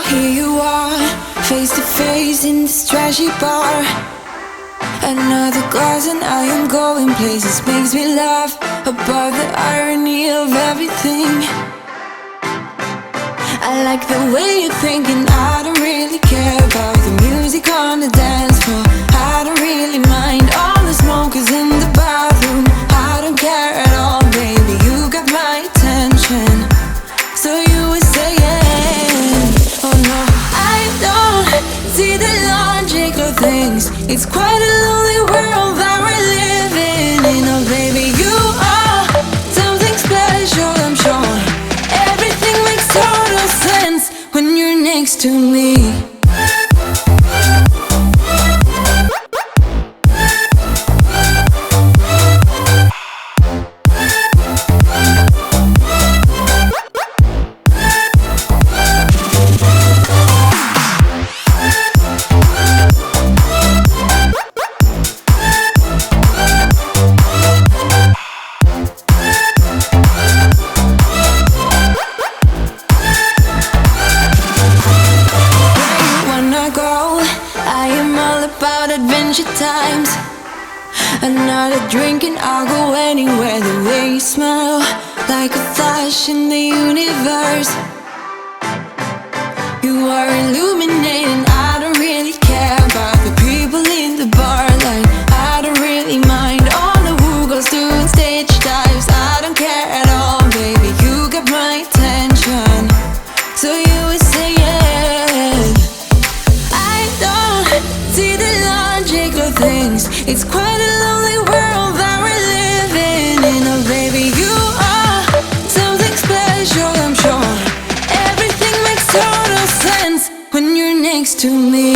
Here you are, face to face in this trashy bar. Another glass and I am going places. Makes me laugh about the irony of everything. I like the way you're thinking. I don't really care about the music on the dance floor. I don't really mind all the smokers in the bathroom. I don't care at all, baby, you got my attention. So you were saying, oh no, I don't see the logic of things. It's quite a lonely world that we're living in. Oh baby, you are something special, I'm sure. Everything makes total sense when you're next to me. Times another drink and I'll go anywhere. The way you smell, like a flash in the universe. You are illuminating. I don't really care about the people in the bar line. I don't really mind all the who goes doing stage dives. I don't care at all, baby, you got my attention. So you were saying, I don't see the logic of things. It's quite a lonely world that we're living in. Oh baby, you are something special, I'm sure. Everything makes total sense when you're next to me.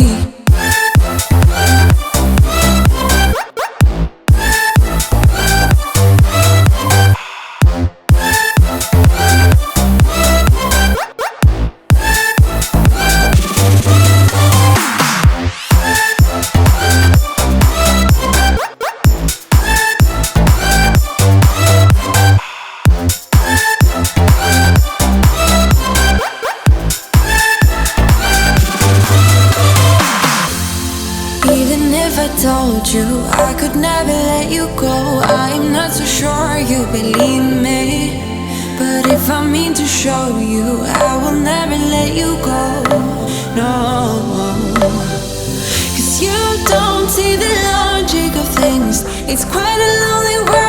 Told you I could never let you go. I'm not so sure you believe me, but if I mean to show you, I will never let you go. No, 'cause you don't see the logic of things. It's quite a lonely world